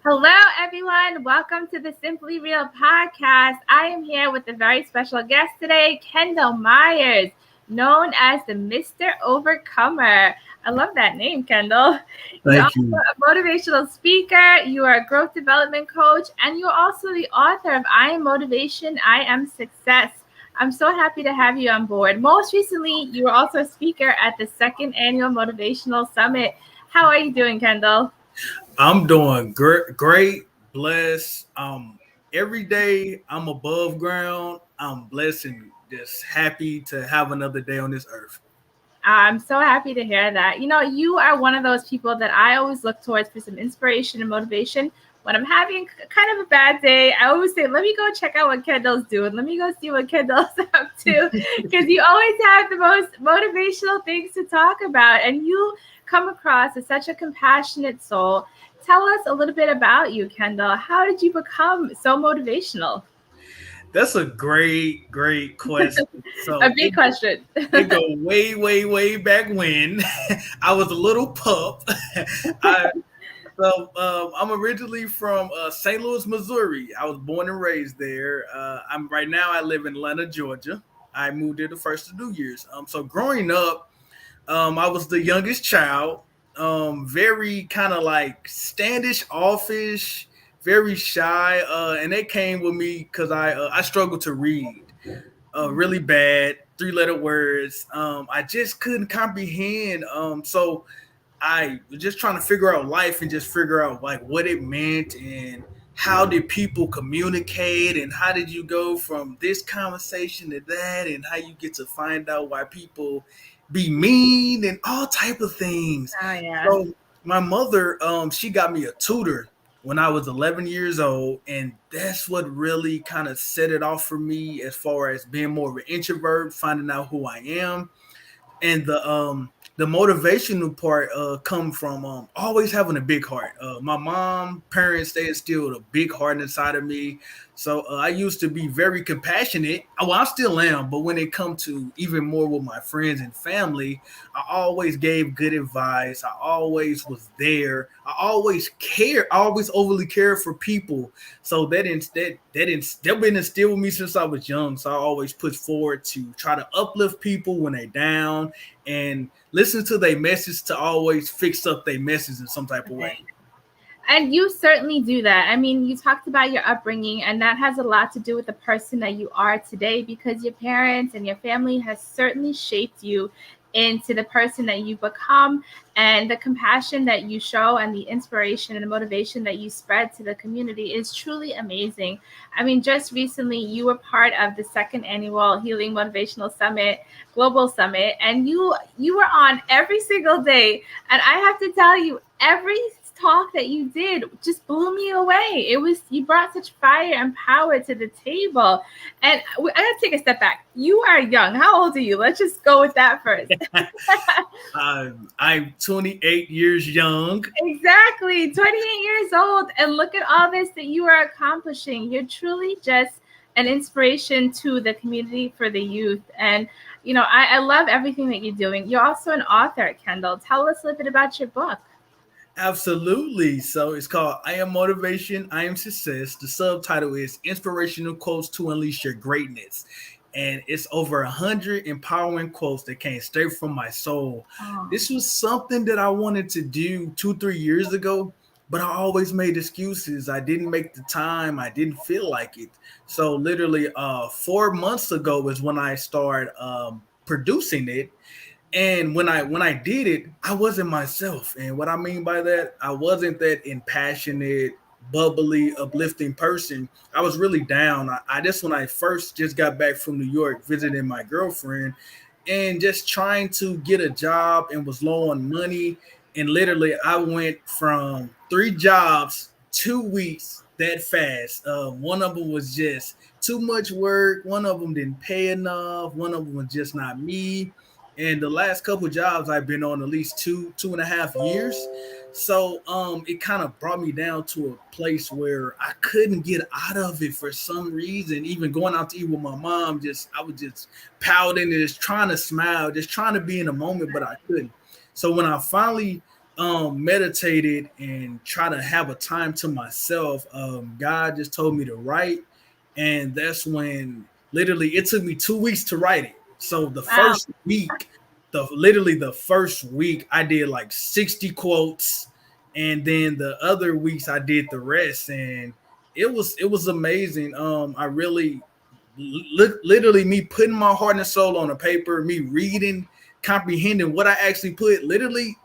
Hello, everyone. Welcome to the Simply Real podcast. I am here with a very special guest today, Kendell Myers, known as the Mr. Overcomer. I love that name, Kendall. You're Thank also you. a motivational speaker, you are a growth development coach, and you're also the author of I Am Motivation, I Am Success. I'm so happy to have you on board. Most recently, you were also a speaker at the second annual Motivational Summit. How are you doing, Kendall? I'm doing great, blessed. Every day I'm above ground. I'm blessed and just happy to have another day on this earth. I'm so happy to hear that. You are one of those people that I always look towards for some inspiration and motivation. When I'm having kind of a bad day, I always say, let me go check out what Kendall's doing. Let me go see what Kendall's up to. Because you always have the most motivational things to talk about. And you come across as such a compassionate soul. Tell us a little bit about you, Kendall. How did you become so motivational? That's a great question. A So big question. it go way back when I was a little pup. I I'm originally from St. Louis, Missouri. I was born and raised there. I'm right now. I live in Atlanta, Georgia. I moved there the first of 2 years. So growing up, I was the youngest child. Very kind of like standish, offish, very shy, and that came with me because I struggled to read really bad, three-letter words. I just couldn't comprehend. So I was just trying to figure out life and just figure out like what it meant and how did people communicate and how did you go from this conversation to that and how you get to find out why people be mean and all type of things. Oh, yeah. So my mother, she got me a tutor when I was 11 years old, and that's what really kind of set it off for me as far as being more of an introvert, finding out who I am, and the motivational part come from always having a big heart. My mom, parents, they instilled a big heart inside of me. So I used to be very compassionate. Well, I still am, but when it come to even more with my friends and family, I always gave good advice. I always was there. I always care. I always overly care for people. So that been instilled with me since I was young. So I always push forward to try to uplift people when they down and listen to their message to always fix up their message in some type of way. And you certainly do that. I mean, you talked about your upbringing, and that has a lot to do with the person that you are today because your parents and your family has certainly shaped you into the person that you become, and the compassion that you show and the inspiration and the motivation that you spread to the community is truly amazing. I mean, just recently you were part of the second annual Healing Motivational Summit, Global Summit, and you were on every single day. And I have to tell you, every talk that you did just blew me away. It was, you brought such fire and power to the table. And I gotta take a step back. You are young. How old are you? Let's just go with that first. I'm 28 years young. Exactly. 28 years old. And look at all this that you are accomplishing. You're truly just an inspiration to the community for the youth. And, I love everything that you're doing. You're also an author, Kendall. Tell us a little bit about your book. Absolutely. So it's called I Am Motivation, I Am Success. The subtitle is Inspirational Quotes to Unleash Your Greatness. And it's over 100 empowering quotes that came straight from my soul. Oh, This was something that I wanted to do 2, 3 years ago, but I always made excuses. I didn't make the time. I didn't feel like it. So literally 4 months ago is when I started producing it, and when I did it, I wasn't myself. And what I mean by that, I wasn't that impassionate, bubbly, uplifting person. I was really down. I just when I first just got back from New York visiting my girlfriend and just trying to get a job and was low on money. And literally I went from 3 jobs 2 weeks that fast. One of them was just too much work. One of them didn't pay enough. One of them was just not me, and the last couple of jobs I've been on at least 2.5 years. So it kind of brought me down to a place where I couldn't get out of it for some reason. Even going out to eat with my mom, just I was just pouting and just trying to smile, just trying to be in the moment, but I couldn't. So when I finally meditated and try to have a time to myself, God just told me to write, and that's when literally it took me 2 weeks to write it. So the Wow. first week, the first week I did like 60 quotes, and then the other weeks I did the rest, and it was amazing. I really literally me putting my heart and soul on a paper, me reading, comprehending what I actually put, literally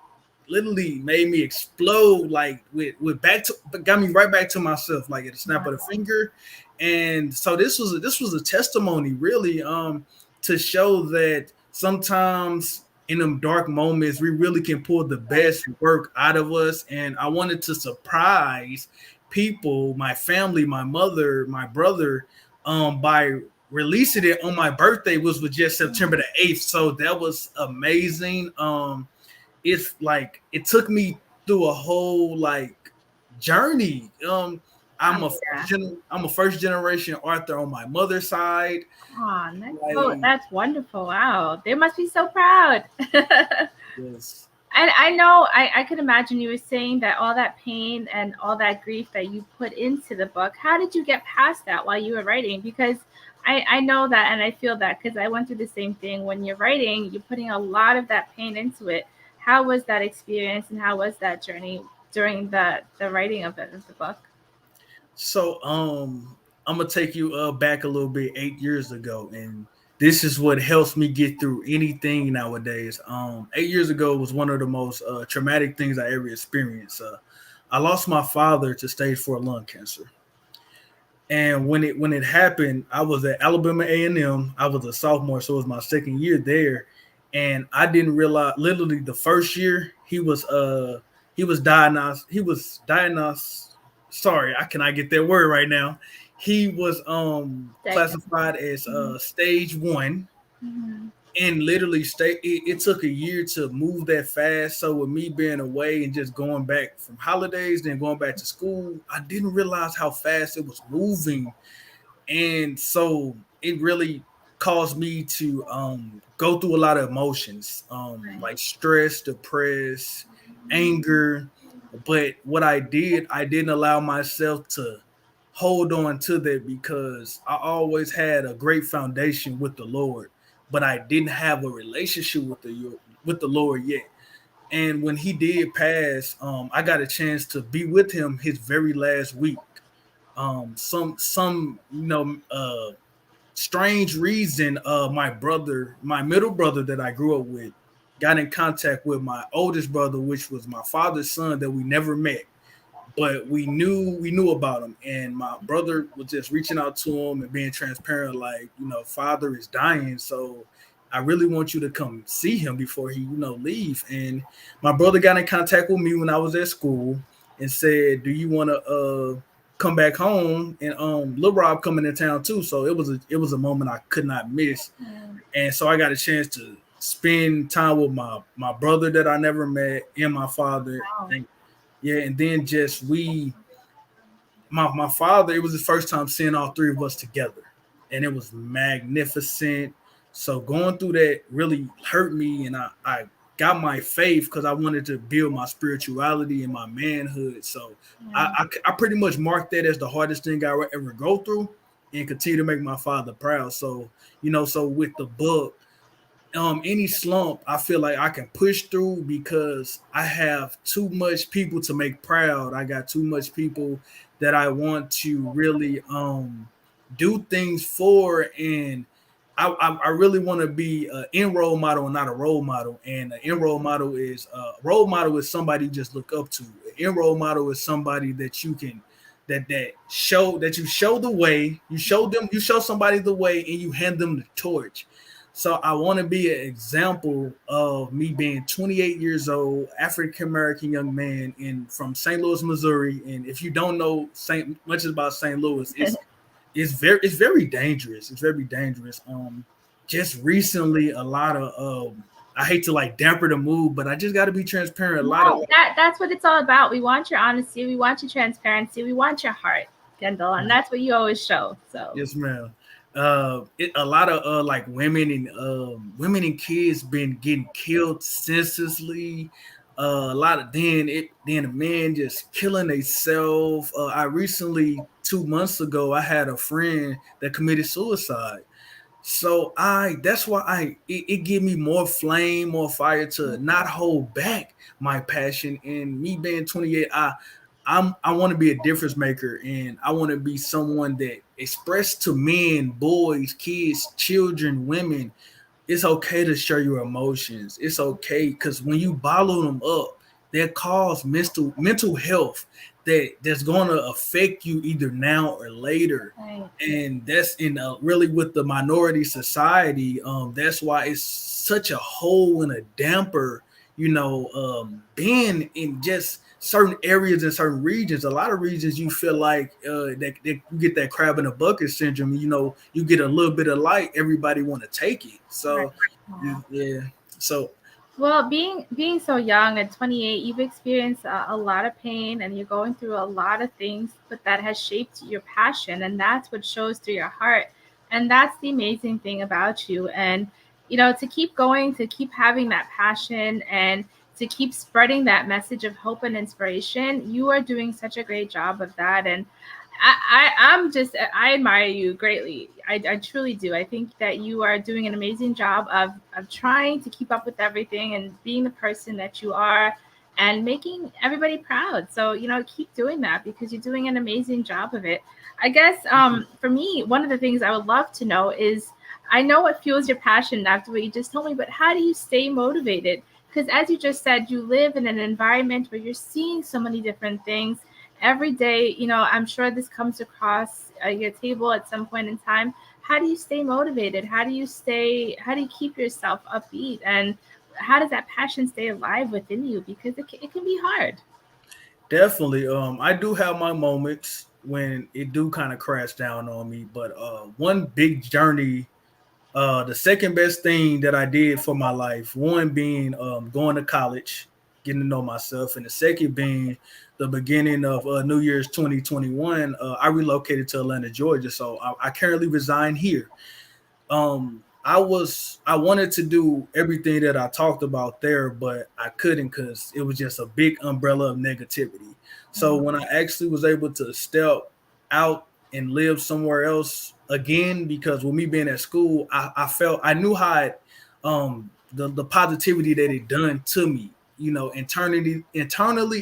made me explode, like with back to, got me right back to myself, like at a snap of the finger. And so this was a testimony, really, to show that sometimes in them dark moments we really can pull the Right. best work out of us. And I wanted to surprise people, my family, my mother, my brother, by releasing it on my birthday, which was just September the 8th. So that was amazing. It's like it took me through a whole like journey. I'm a Yeah. I'm a first generation Arthur on my mother's side. Oh, that's so Like, that's wonderful. Wow. They must be so proud. And yes. I know I could imagine you were saying that all that pain and all that grief that you put into the book, how did you get past that while you were writing? Because I know that and I feel that because I went through the same thing. When you're writing, you're putting a lot of that pain into it. How was that experience and how was that journey during the writing of the book? So I'm gonna take you back a little bit, 8 years ago, and this is what helps me get through anything nowadays. 8 years ago was one of the most traumatic things I ever experienced. I lost my father to stage 4 lung cancer. And when it happened, I was at Alabama A&M. I was a sophomore, so it was my second year there. And I didn't realize, literally the first year he was diagnosed. He was diagnosed. Sorry, I cannot get that word right now. He was Second. classified as Mhm. stage 1, Mhm. and literally it took a year to move that fast. So with me being away and just going back from holidays, then going back to school, I didn't realize how fast it was moving. And so it really caused me to go through a lot of emotions, Right. like stress, depressed, anger. But what I didn't allow myself to hold on to that, because I always had a great foundation with the Lord, but I didn't have a relationship with the Lord yet. And when he did pass, I got a chance to be with him his very last week. Some strange reason, my middle brother that I grew up with, got in contact with my oldest brother, which was my father's son that we never met, but we knew about him. And my brother was just reaching out to him and being transparent, like, father is dying, so I really want you to come see him before he leave. And my brother got in contact with me when I was at school and said, do you want to come back home? And Lil Rob coming in town too, so it was a moment I could not miss. Mm. And so I got a chance to spend time with my brother that I never met, and my father. Wow. And yeah, and then just my father, it was his first time seeing all three of us together, and it was magnificent. So going through that really hurt me, and I got my faith because I wanted to build my spirituality and my manhood. So Yeah. I pretty much marked that as the hardest thing I would ever go through, and continue to make my father proud. So so with the book, any slump I feel like I can push through, because I have too much people to make proud. I got too much people that I want to really do things for. And I really want to be an in role model and not a role model. And an in role model is role model is somebody you just look up to. An in role model is somebody that you can that you show the way, you show somebody the way, and you hand them the torch. So I want to be an example of me being 28 years old, African American young man in from St. Louis, Missouri. And if you don't know St. much about St. Louis, it's very dangerous. It's very dangerous. Just recently, a lot of I hate to like damper the mood, but I just got to be transparent. A lot of No, that's what it's all about. We want your honesty, we want your transparency, we want your heart, Kendall, and that's what you always show. So Yes, ma'am. A lot of like women and kids been getting killed senselessly. A lot of then the men just killing themselves. I recently 2 months ago I had a friend that committed suicide. So I that's why it give me more flame, more fire to not hold back my passion. And me being 28, I want to be a difference maker, and I want to be someone that express to men, boys, kids, children, women, it's okay to share your emotions. It's okay because when you bottle them up, that cause mental health that's going to affect you either now or later. Right. And that's in really with the minority society. That's why it's such a hole and a damper. Being in just certain areas in certain regions. A lot of regions you feel like that you get that crab in a bucket syndrome. You get a little bit of light, everybody want to take it. Right. So Yeah. yeah. So Well, being so young at 28, you've experienced a lot of pain and you're going through a lot of things, but that has shaped your passion, and that's what shows through your heart. And that's the amazing thing about you. And to keep going, to keep having that passion, and to keep spreading that message of hope and inspiration, you are doing such a great job of that. And I admire you greatly. I truly do. I think that you are doing an amazing job of trying to keep up with everything and being the person that you are and making everybody proud. So, keep doing that because you're doing an amazing job of it. I guess for me, one of the things I would love to know is, I know what fuels your passion after what you just told me, but how do you stay motivated? Because as you just said, you live in an environment where you're seeing so many different things every day. I'm sure this comes across your table at some point in time. How do you stay motivated? How do you keep yourself upbeat, and how does that passion stay alive within you? Because it can be hard. definitely, I do have my moments when it do kind of crash down on me, but one big journey. The second best thing that I did for my life, one being going to college, getting to know myself, and the second being the beginning of New Year's 2021. I relocated to Atlanta, Georgia, so I currently reside here. I wanted to do everything that I talked about there, but I couldn't because it was just a big umbrella of negativity. So when I actually was able to step out and live somewhere else again, because with me being at school, I felt I knew how the positivity that it done to me, internally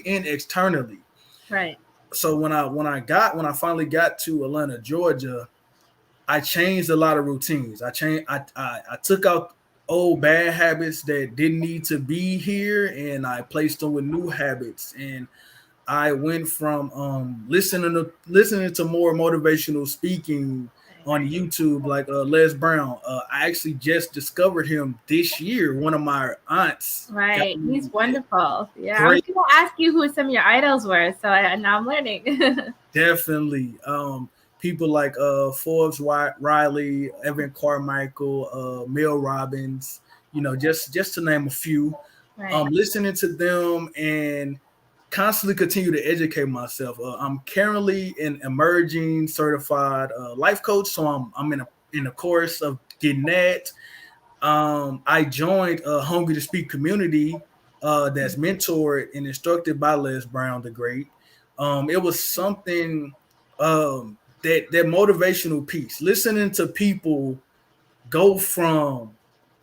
and externally. Right. So when I finally got to Atlanta, Georgia, I changed a lot of routines. I took out old bad habits that didn't need to be here, and I placed them with new habits. And I went from listening to more motivational speaking on YouTube, like Les Brown. I actually just discovered him this year. One of my aunts got Right. me He's wonderful. Yeah, I was great. going to ask you who some of your idols were, so now I'm learning. Definitely. People like Forbes Riley, Evan Carmichael, Mel Robbins, just to name a few. Right. Listening to them and constantly continue to educate myself. I'm currently an emerging certified life coach, so I'm in a course of getting that. I joined a Hungry to Speak community that's mentored and instructed by Les Brown the Great. It was something that motivational piece, listening to people go from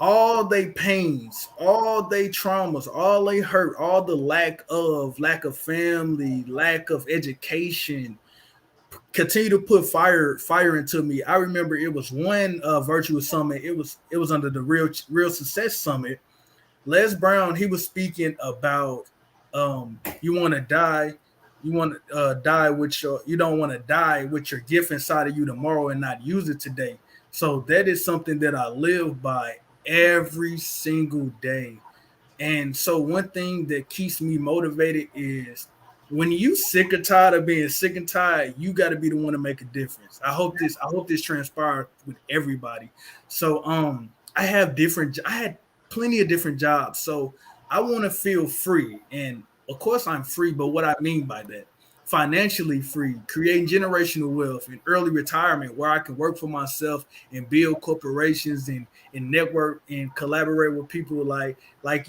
all they pains, all they traumas, all they hurt, all the lack of family, lack of education, continue to put fire into me. I remember it was one virtual summit. It was under the real success summit. Les Brown, he was speaking about you want to die, you want to die with your you don't want to die with your gift inside of you tomorrow and not use it today. So that is something that I live by every single day. And so one thing that keeps me motivated is when you sick or tired of being sick and tired, you got to be the one to make a difference. I hope this transpired with everybody. So I had plenty of different jobs. So I want to feel free. And of course I'm free, but what I mean by that, financially free, creating generational wealth and early retirement where I can work for myself and build corporations and network and collaborate with people like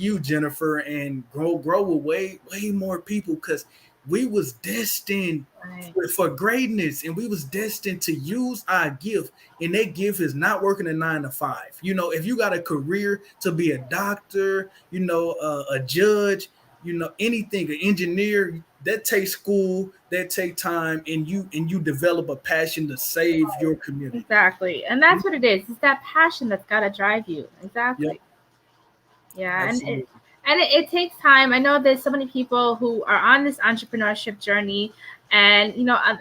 you, Jennifer, and grow with way more people because we was destined Right. for greatness and we was destined to use our gift, and that gift is not working a 9 to 5. If you got a career to be a doctor, a judge, anything, an engineer, that takes school, that take time, and you develop a passion to save your community. Exactly. And that's what it is. It's that passion that's got to drive you. Yep, Exactly. Yeah, absolutely. it takes time. I know there's so many people who are on this entrepreneurship journey, and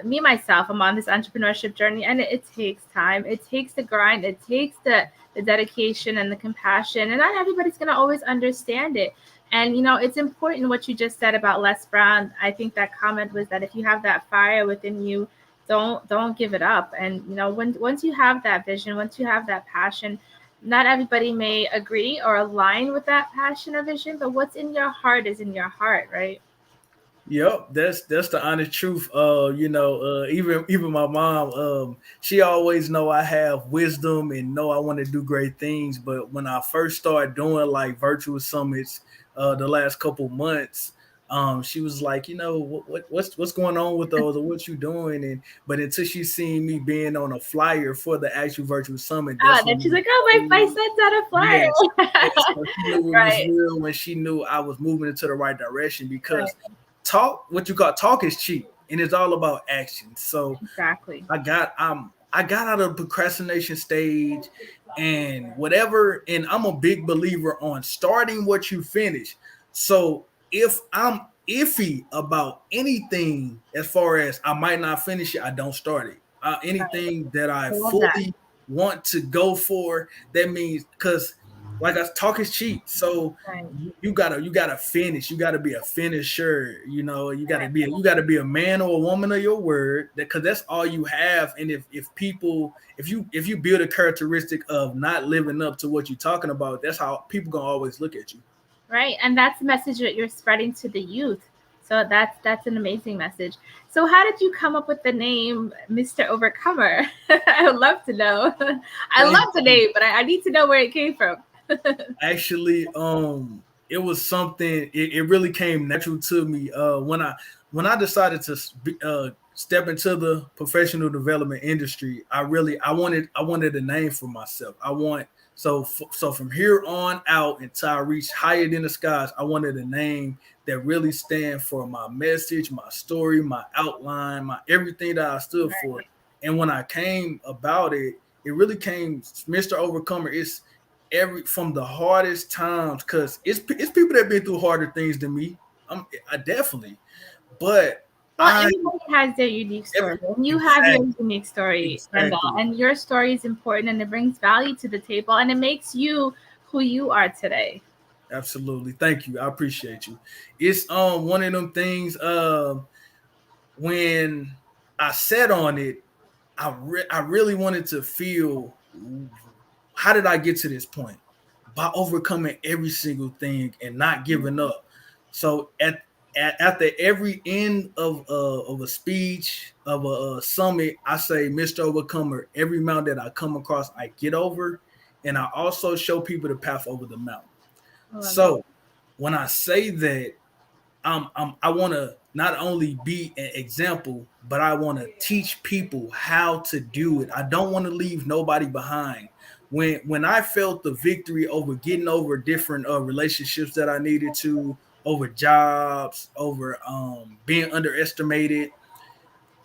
me myself, I'm on this entrepreneurship journey, and it takes time. It takes the grind. It takes the dedication and the compassion, and not everybody's gonna always understand it. And it's important what you just said about Les Brown. I think that comment was that if you have that fire within you, don't give it up. And once you have that vision, once you have that passion, not everybody may agree or align with that passion or vision, but what's in your heart is in your heart, right? Yep, that's the honest truth. Even my mom, she always know I have wisdom and know I want to do great things. But when I first started doing like virtual summits, the last couple months, she was like, what's going on with those or what you doing? And but until she seen me being on a flyer for the actual virtual summit, Ah, that's then when she's like, oh, my son's on a yes, flyer. yes, so she knew it was Right, real when she knew I was moving into the right direction because right, what you call talk is cheap and it's all about action. So exactly. I got out of the procrastination stage and whatever, and I'm a big believer on starting what you finish. So if I'm iffy about anything as far as I might not finish it, I don't start it. Right. Anything that I I love that. fully want to go for, that means because like I talk is cheap. So Right, you gotta finish. You gotta be a finisher. right, You gotta be a man or a woman of your word. Because that's all you have. And if you build a characteristic of not living up to what you're talking about, that's how people gonna always look at you. right. And that's the message that you're spreading to the youth. So that's an amazing message. So how did you come up with the name Mr. Overcomer? I would love to know. I Thank love the you. name, but I need to know where it came from. Actually, it was something. It really came natural to me. When I decided to step into the professional development industry, I wanted a name for myself. So from here on out until I reach higher than the skies, I wanted a name that really stand for my message, my story, my outline, my everything that I stood for. Right, And when I came about it, it really came Mr. Overcomer. It's every from the hardest times because it's people that been through harder things than me. I definitely, but well, I everybody has their unique every story, and you have your exactly unique story, Kendall, exactly and your story is important, and it brings value to the table, and it makes you who you are today. absolutely. Thank you. I appreciate you. It's one of them things. When I sat on it, I really wanted to feel how did I get to this point by overcoming every single thing and not giving up. So after every end of a speech of a summit, I say, Mr. Overcomer, every mountain that I come across, I get over, and I also show people the path over the mountain. I love it. So when I say that, I want to not only be an example, but I want to teach people how to do it. I don't want to leave nobody behind. When I felt the victory over getting over different relationships that I needed to, over jobs, over being underestimated,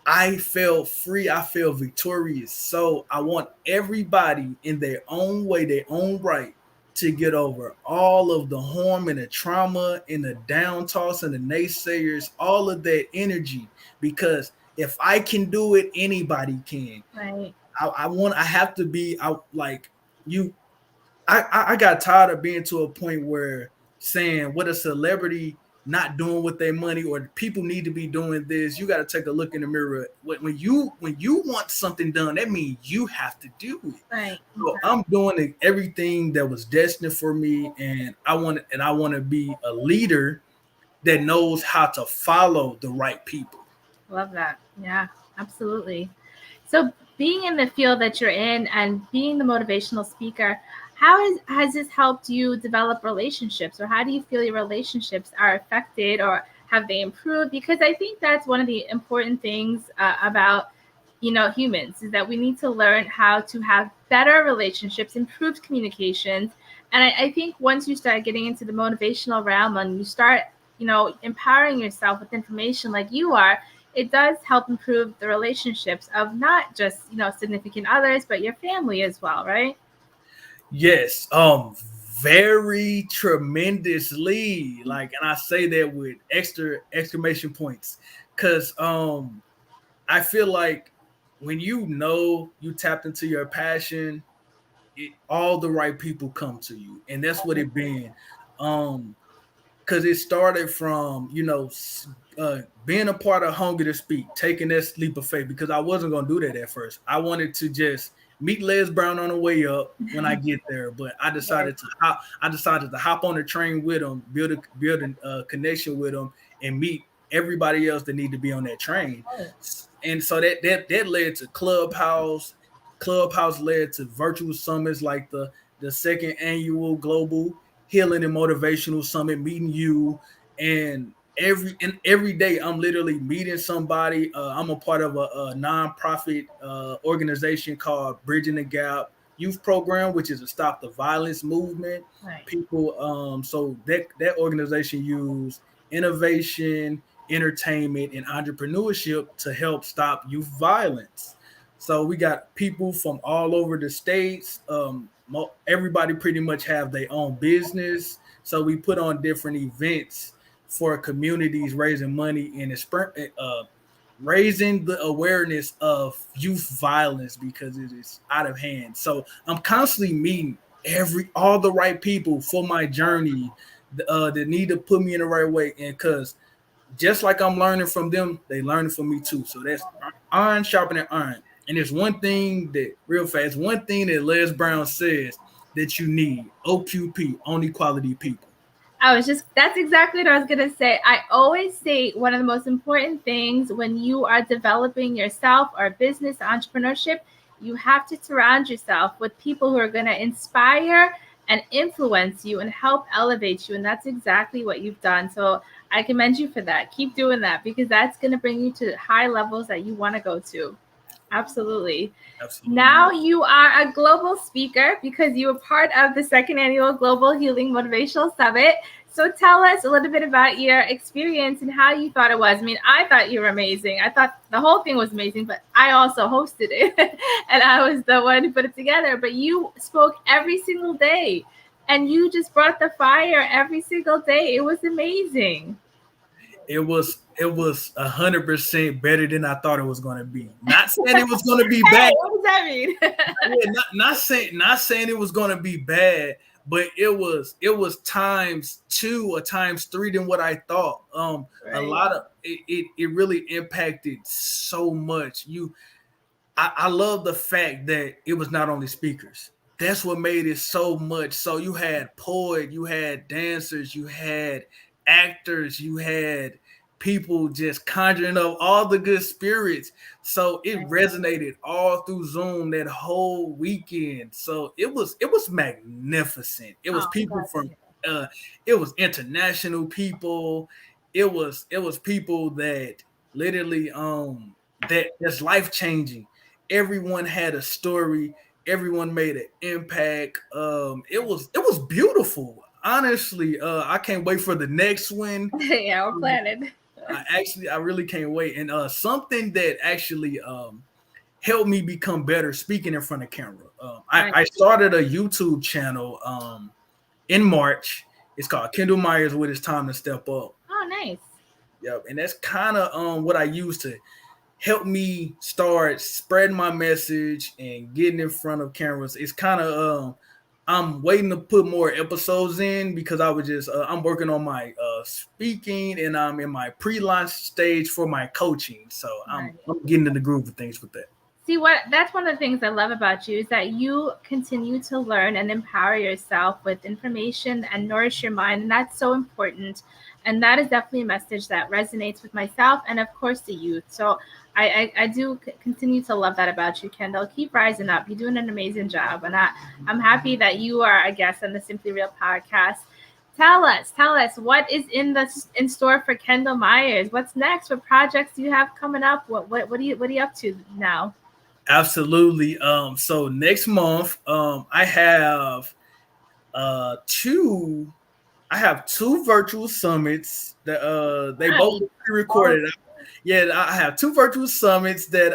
I felt free. I feel victorious. So I want everybody in their own way, their own right, to get over all of the harm and the trauma and the down toss and the naysayers, all of that energy. Because if I can do it, anybody can. Right. I have to be out like you. I got tired of being to a point where saying what a celebrity not doing with their money or people need to be doing this. You got to take a look in the mirror. When you want something done, that means you have to do it. Right. So I'm doing everything that was destined for me, and I want to be a leader that knows how to follow the right people. Love that. Yeah, absolutely. So, being in the field that you're in and being the motivational speaker, has this helped you develop relationships, or how do you feel your relationships are affected, or have they improved? Because I think that's one of the important things about humans, is that we need to learn how to have better relationships, improved communications. And I think once you start getting into the motivational realm and you start empowering yourself with information like you are, it does help improve the relationships of not just significant others, but your family as well, right? Yes, very tremendously. Like, and I say that with extra exclamation points, because I feel like when you tapped into your passion, all the right people come to you, and that's what it been. Um, because it started from being a part of Hungry to Speak, taking that leap of faith, because I wasn't gonna do that at first. I wanted to just meet Les Brown on the way up when I get there, but Yes. I decided to hop on the train with him, build a connection with him, and meet everybody else that need to be on that train. And so that led to Clubhouse. Clubhouse led to virtual summits like the second annual Global Healing and Motivational Summit, meeting you, and every day I'm literally meeting somebody. I'm a part of a nonprofit organization called Bridging the Gap Youth Program, which is a stop the violence movement. Right. People, so that organization use innovation, entertainment, and entrepreneurship to help stop youth violence. So we got people from all over the states. Everybody pretty much have their own business. So we put on different events for communities, raising money and raising the awareness of youth violence because it is out of hand. So I'm constantly meeting all the right people for my journey that need to put me in the right way. And because just like I'm learning from them, they learning from me too. So that's iron sharpening iron. And there's one thing that real fast, one thing that Les Brown says that you need: OQP, only quality people. That's exactly what I was going to say. I always say one of the most important things when you are developing yourself or business entrepreneurship, you have to surround yourself with people who are going to inspire and influence you and help elevate you. And that's exactly what you've done. So I commend you for that. Keep doing that, because that's going to bring you to high levels that you want to go to. Absolutely. Absolutely. Now you are a global speaker because you were part of the second annual Global Healing Motivational Summit. So tell us a little bit about your experience and how you thought it was. I mean, I thought you were amazing. I thought the whole thing was amazing, but I also hosted it and I was the one who put it together. But you spoke every single day and you just brought the fire every single day. It was amazing. It was 100% better than I thought it was going to be. Not saying it was going to be Hey, bad. what does that mean? Yeah, not saying it was going to be bad, but it was times two or times three than what I thought. A Right. lot of it really impacted so much. I love the fact that it was not only speakers. That's what made it so much. So you had poet, you had dancers, you had actors, you had people just conjuring up all the good spirits. So it resonated all through Zoom that whole weekend. So it was magnificent. It was Oh, I'm people glad to from hear uh it was international people. It was people that literally that's life changing. Everyone had a story. Everyone made an impact. It was beautiful. Honestly, I can't wait for the next one. that. Yeah, we're planning. I really can't wait. And something that actually helped me become better speaking in front of camera. Right. I started a YouTube channel in March. It's called Kendell Myers with It's Time to Step Up. Oh, nice. Yep, and that's kind of what I use to help me start spreading my message and getting in front of cameras. It's kind of I'm waiting to put more episodes in because I'm working on my speaking, and I'm in my pre-launch stage for my coaching. So I'm Right. I'm getting in the groove of things with that. See, what that's one of the things I love about you is that you continue to learn and empower yourself with information and nourish your mind, and that's so important. And that is definitely a message that resonates with myself and, of course, the youth. So I do continue to love that about you, Kendall. Keep rising up. You're doing an amazing job. And I'm happy that you are a guest on the Simply Real podcast. Tell us what is in store for Kendall Myers. What's next? What projects do you have coming up? What are you up to now? Absolutely. So next month, two I have two virtual summits that they both Nice. Oh, pre-recorded. Yeah, I have two virtual summits that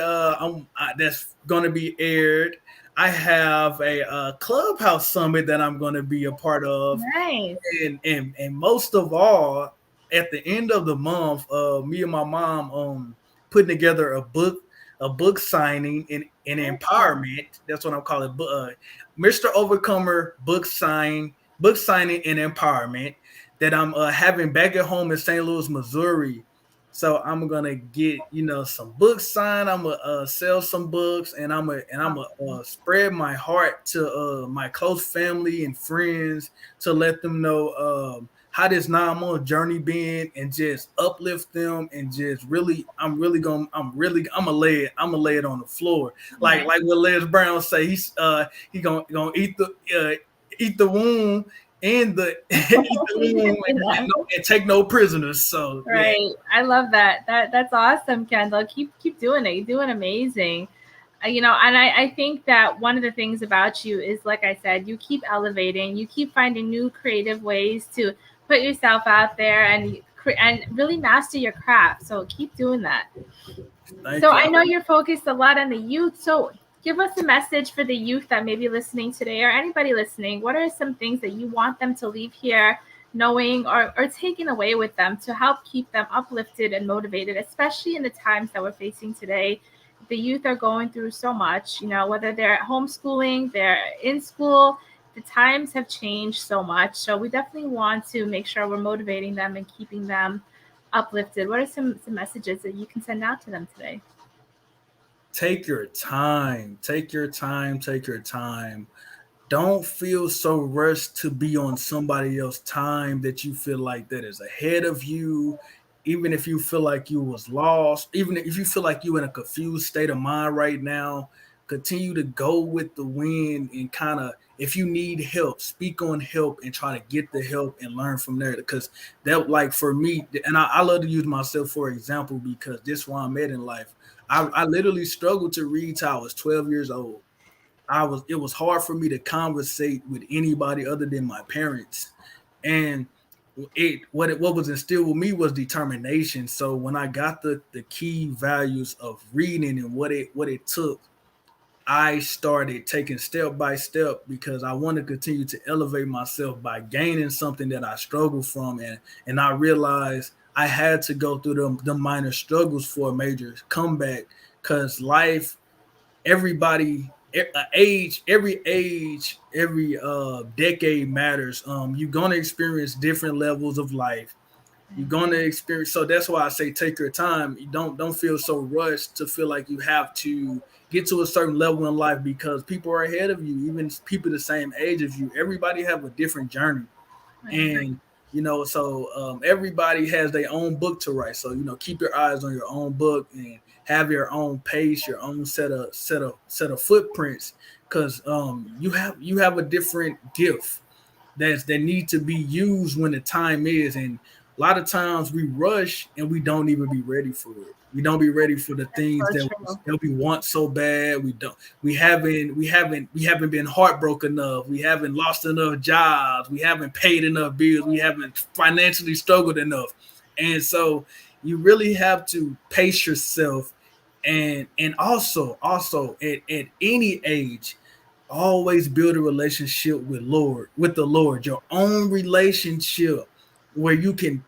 that's going to be aired. I have a clubhouse summit that I'm going to be a part of, nice. and most of all, at the end of the month, me and my mom putting together a book signing and Awesome. empowerment. That's what I'm calling it. Mr. Overcomer book signing and empowerment that I'm having back at home in St. Louis, Missouri. So I'm gonna get some books signed. I'm gonna sell some books, and I'm gonna spread my heart to my close family and friends to let them know how this 9 month journey been, and just uplift them, and just really I'm gonna lay it on the floor, like Nice. what Les Brown say. He gonna eat the wound and the eat the wound, and take no prisoners. So yeah. Right. I love that. That's awesome, Kendall. Keep doing it. You're doing amazing. And I think that one of the things about you is, like I said, you keep elevating, you keep finding new creative ways to put yourself out there and really master your craft. So keep doing that. So Thank you. I know you're focused a lot on the youth. So give us a message for the youth that may be listening today, or anybody listening. What are some things that you want them to leave here knowing, or taking away with them to help keep them uplifted and motivated, especially in the times that we're facing today? The youth are going through so much, whether they're homeschooling, they're in school. The times have changed so much. So we definitely want to make sure we're motivating them and keeping them uplifted. What are some messages that you can send out to them today? Take your time. Take your time. Take your time. Don't feel so rushed to be on somebody else's time that you feel like that is ahead of you. Even if you feel like you was lost, even if you feel like you in a confused state of mind right now, continue to go with the wind, and kind of, if you need help, speak on help and try to get the help and learn from there. Because that, like for me, and I love to use myself for example, because this is where I'm at in life. I literally struggled to read till I was 12 years old. It was hard for me to conversate with anybody other than my parents. And what was instilled with me was determination. So when I got the key values of reading and what it took, I started taking step by step, because I want to continue to elevate myself by gaining something that I struggle from. And I realized I had to go through the minor struggles for a major comeback, because life, everybody, every decade matters. You're gonna experience different levels of life. You're gonna experience, so that's why I say take your time. You don't feel so rushed to feel like you have to get to a certain level in life, because people are ahead of you, even people the same age as you. Everybody have a different journey. Right. And so everybody has their own book to write. So keep your eyes on your own book, and have your own pace, your own set of footprints, because you have a different gift that need to be used when the time is. And a lot of times we rush, and we don't even be ready for it. We don't be ready for the That's things so that true. we want so bad. We haven't been heartbroken enough. We haven't lost enough jobs. We haven't paid enough bills. We haven't financially struggled enough. And so you really have to pace yourself. And also at any age, always build a relationship with the Lord, your own relationship, where you can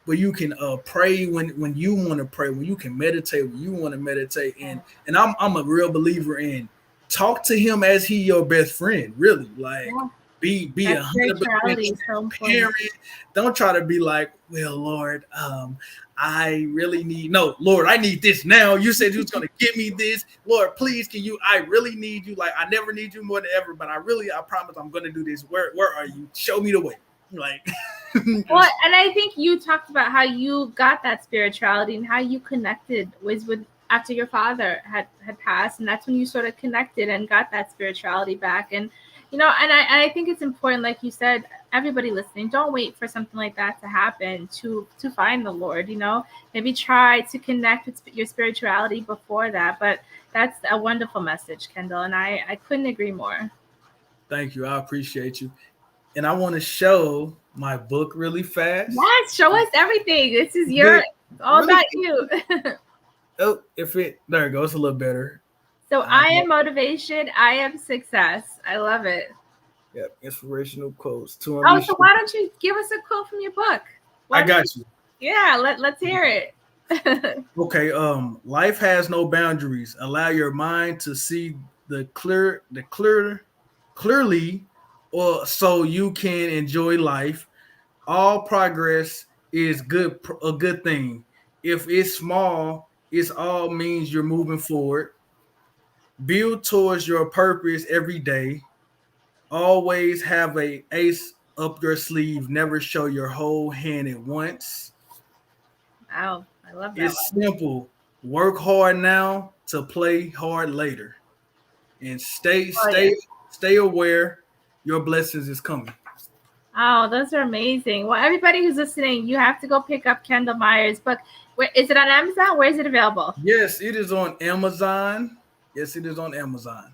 pray when you want to pray, when you can meditate when you want to meditate. And I'm a real believer in talk to him as he your best friend, really. Like, Yeah, be that 100% spirituality is so important. transparent. Don't try to be like, well, Lord, I really need, no, Lord, I need this now. You said you was gonna give me this. Lord, please, can you? I really need you. Like, I never need you more than ever, but I promise I'm gonna do this. Where are you? Show me the way. Like, Well, and I think you talked about how you got that spirituality and how you connected was with after your father had passed, and that's when you sort of connected and got that spirituality back. And and I think it's important, like you said, everybody listening, don't wait for something like that to happen to find the Lord. Maybe try to connect with your spirituality before that. But that's a wonderful message, Kendall, and I couldn't agree more. Thank you. I appreciate you. And I want to show my book really fast. Yes, show us everything. This is Good. all Really? about you. Oh, there it goes. A little better. So I am motivation. I am success. I love it. Yep. Inspirational quotes. Oh, so why don't you give us a quote from your book? I got you. Yeah, let's hear it. Okay. Life has no boundaries. Allow your mind to see clearly, or so you can enjoy life. All progress is a good thing. If it's small, it's all means you're moving forward. Build towards your purpose every day. Always have a ace up your sleeve. Never show your whole hand at once. Wow, I love that It's one. simple. Work hard now to play hard later. And stay Oh yeah. stay stay aware. Your blessings is coming. Oh, those are amazing. Well, everybody who's listening, you have to go pick up Kendell Myers' book. Where is it on Amazon? Where is it available? Yes, it is on Amazon. Yes, it is on Amazon.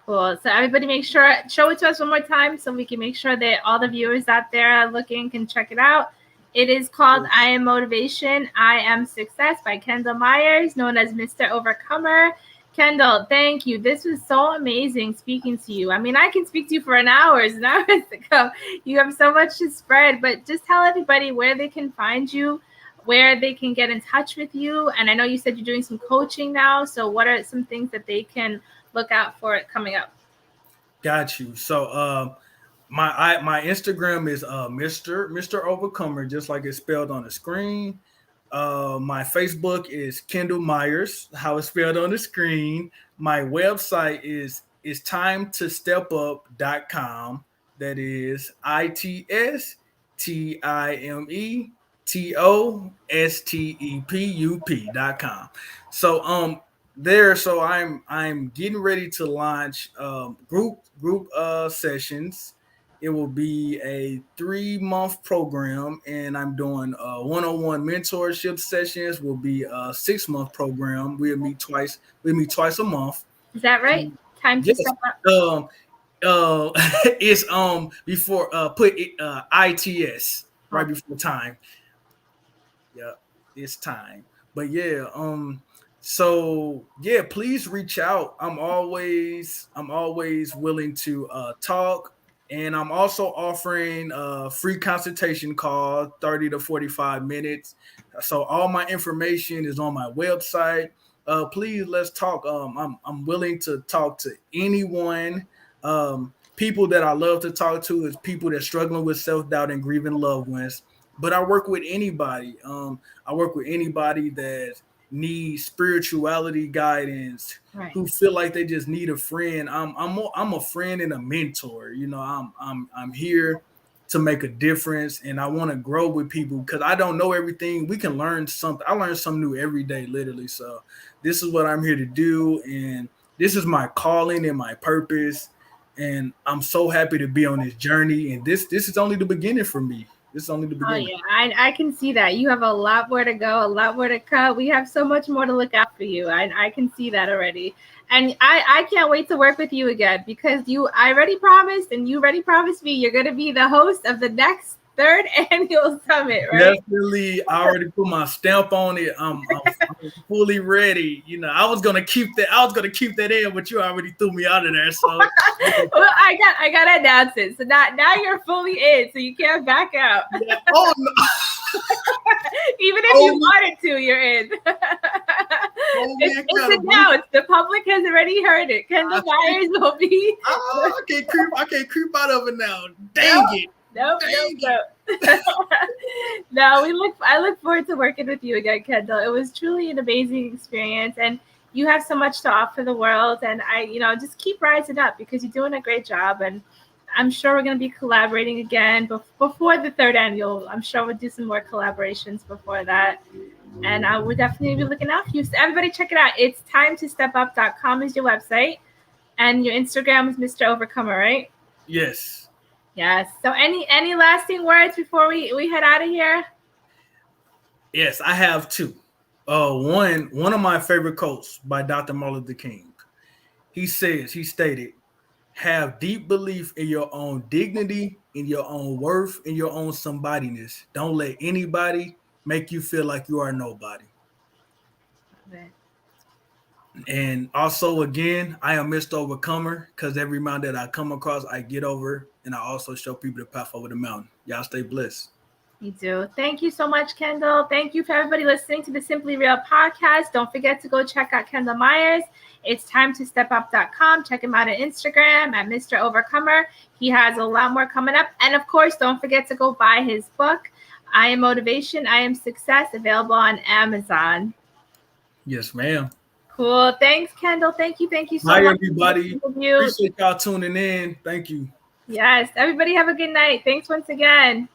Cool. So everybody make sure, show it to us one more time so we can make sure that all the viewers out there looking can check it out. It is called I Am Motivation, I Am Success by Kendell Myers, known as Mr. Overcomer. Kendall, thank you. This was so amazing speaking to you. I mean, I can speak to you for hours and hours to go. You have so much to spread, but just tell everybody where they can find you, where they can get in touch with you. And I know you said you're doing some coaching now. So what are some things that they can look out for it coming up? Got you. So my Instagram is Mr. Overcomer, just like it's spelled on the screen. My Facebook is Kendell Myers, how it's spelled on the screen. My website is timetostep.up.com. That is ITSTIMETOSTEPUP.com. So I'm getting ready to launch group sessions. It will be a 3-month program, and I'm doing one-on-one mentorship sessions. Will be a 6-month program. We'll meet twice. We meet twice a month. Is that right? Time to Yes. step up. It's before put it ITS right before time. Yeah, it's time. But yeah, so yeah, please reach out. I'm always willing to talk. And I'm also offering a free consultation call, 30 to 45 minutes. So all my information is on my website. Please let's talk. I'm willing to talk to anyone. People that I love to talk to is people that are struggling with self-doubt and grieving loved ones. But I work with anybody. I work with anybody that needs spirituality guidance, Right. who feel like they just need a friend. I'm a friend and a mentor. I'm here to make a difference, and I want to grow with people because I don't know everything. We can learn something. I learn something new every day, literally. So this is what I'm here to do, and this is my calling and my purpose. And I'm so happy to be on this journey. And this is only the beginning for me. This is only the Oh beginning. yeah, I can see that. You have a lot more to go, a lot more to come. We have so much more to look out for you. I can see that already. And I can't wait to work with you again because I already promised and you already promised me you're gonna be the host of the next third annual summit, right? Definitely, I already put my stamp on it. I'm fully ready. I was gonna keep that. I was gonna keep that in, but you already threw me out of there. So, Well, I gotta announce it. So now you're fully in, so you can't back out. yeah. Oh no. Even if you wanted to, you're in. It's announced. The public has already heard it. Kendell Myers will be. I can't creep out of it now. Dang it. Nope. No, I look forward to working with you again, Kendall. It was truly an amazing experience, and you have so much to offer the world. And I just keep rising up because you're doing a great job. And I'm sure we're going to be collaborating again before the third annual. I'm sure we'll do some more collaborations before that. And I will definitely be looking out for you. So everybody check it out. It's timetostep.com is your website. And your Instagram is Mr. Overcomer, right? Yes. Yes. So any lasting words before we head out of here? Yes, I have two. One of my favorite quotes by Dr. Martin Luther King. He stated, have deep belief in your own dignity, in your own worth, in your own somebodyness. Don't let anybody make you feel like you are nobody. And also, again, I am Mr. Overcomer because every mountain that I come across, I get over, and I also show people the path over the mountain. Y'all stay blessed. You do. Thank you so much, Kendell. Thank you for everybody listening to the Simply Real podcast. Don't forget to go check out Kendell Myers. It's timetostep.com. Check him out on Instagram at Mr. Overcomer. He has a lot more coming up. And of course, don't forget to go buy his book, I Am Motivation, I Am Success, available on Amazon. Yes, ma'am. Cool. Thanks, Kendell. Thank you so Bye, much. everybody. Appreciate y'all tuning in. Thank you. Yes. Everybody have a good night. Thanks once again.